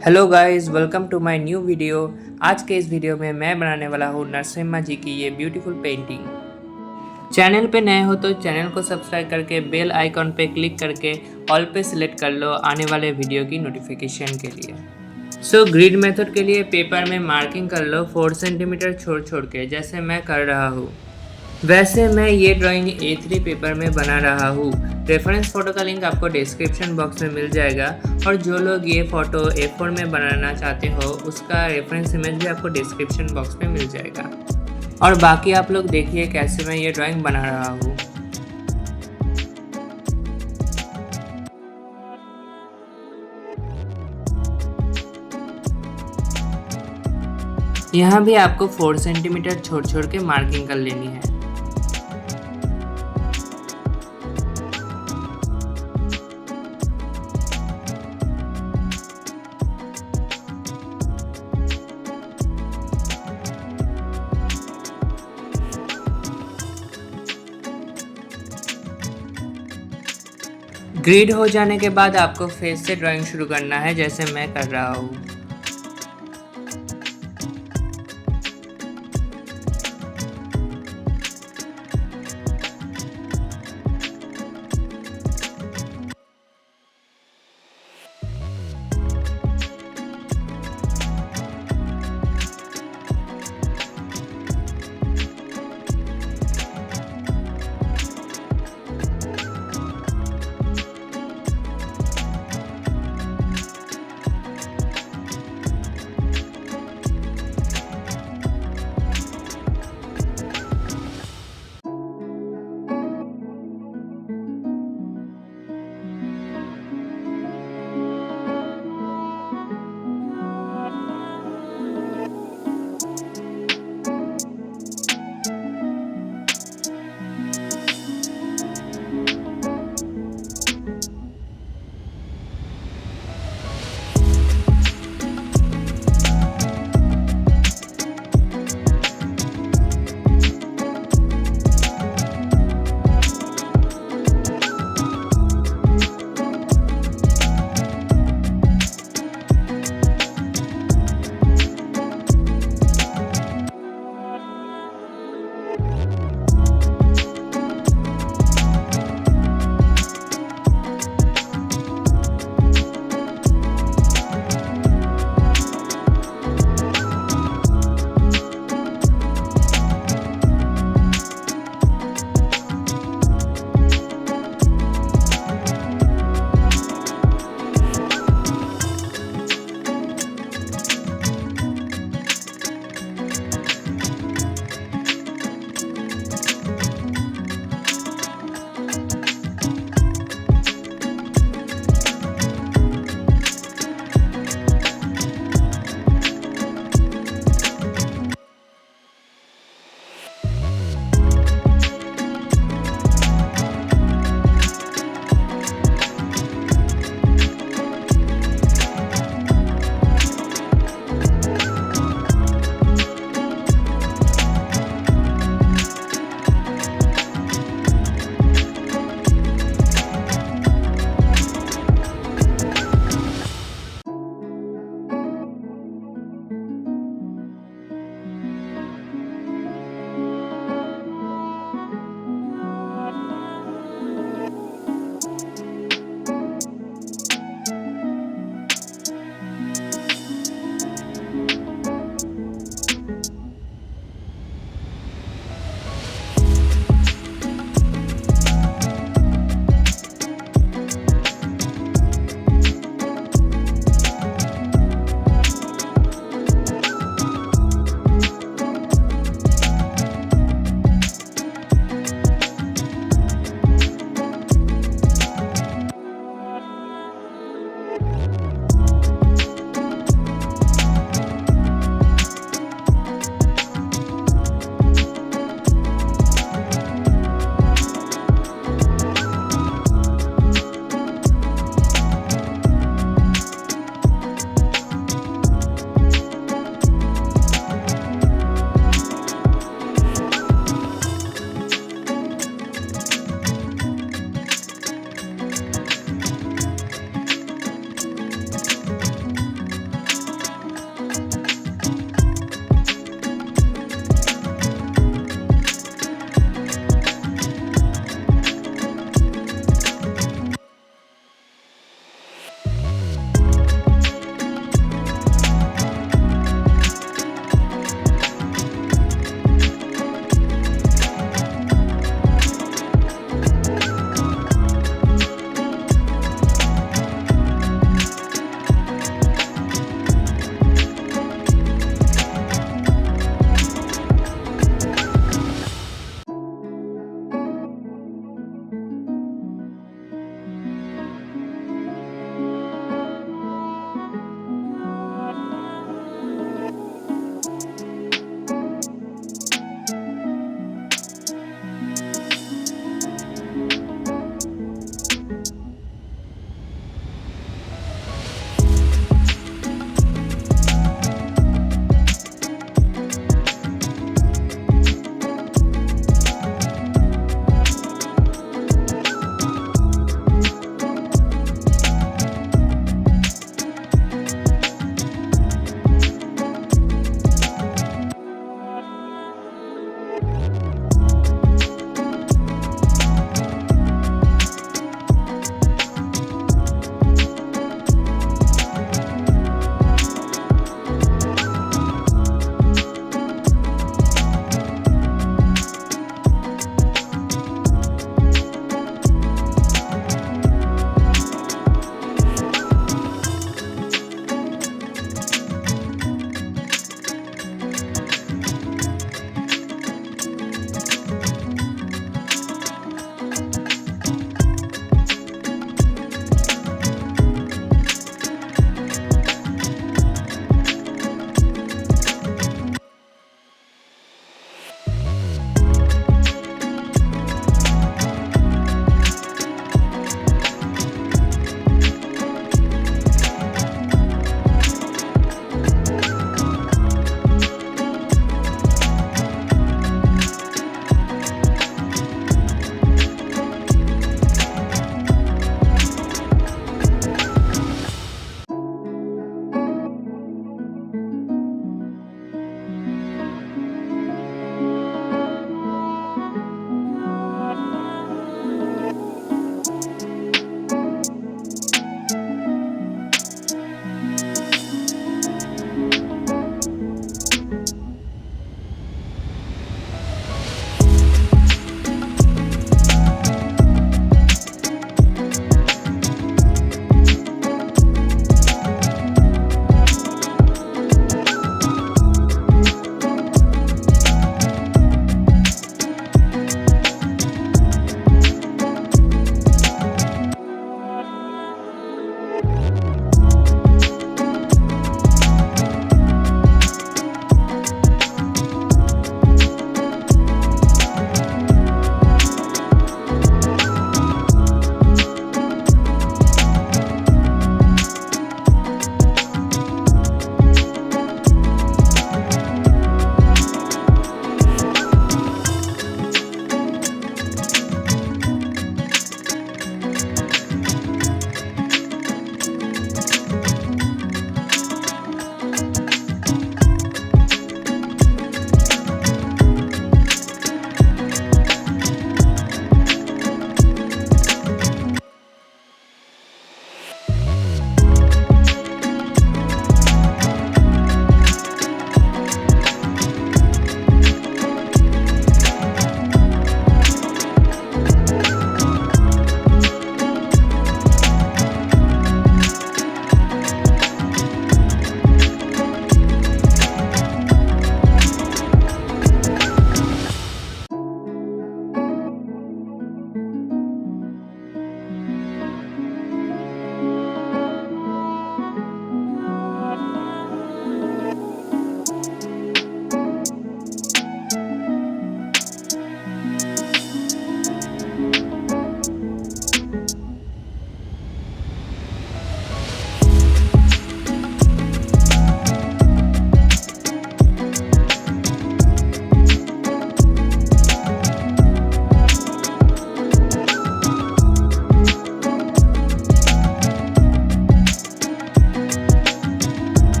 Hello guys, welcome to my new video. आज के इस वीडियो में मैं बनाने वाला हूँ नरसिम्हा जी की ये ब्यूटीफुल पेंटिंग। चैनल पे नए हो तो चैनल को सब्सक्राइब करके बेल आइकॉन पे क्लिक करके ऑल पे सिलेक्ट कर लो आने वाले वीडियो की नोटिफिकेशन के लिए। ग्रिड मेथड के लिए पेपर में मार्किंग कर लो 4 सेंटीमीटर छोड़ छोड़ के, जैसे मैं कर रहा हूँ। वैसे मैं ये ड्राइंग A3 पेपर में बना रहा हूँ। रेफरेंस फ़ोटो का लिंक आपको डिस्क्रिप्शन बॉक्स में मिल जाएगा, और जो लोग ये फ़ोटो A4 में बनाना चाहते हो उसका रेफरेंस इमेज भी आपको डिस्क्रिप्शन बॉक्स में मिल जाएगा। और बाकी आप लोग देखिए कैसे मैं ये ड्राइंग बना रहा हूँ। यहाँ भी आपको 4 सेंटीमीटर छोड़ छोड़ के मार्किंग कर लेनी है। ग्रिड हो जाने के बाद आपको फेस से ड्राइंग शुरू करना है, जैसे मैं कर रहा हूँ।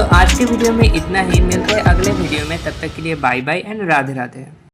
आज के वीडियो में इतना ही, मिलते हैं अगले वीडियो में, तब तक के लिए bye bye and Radhe Radhe.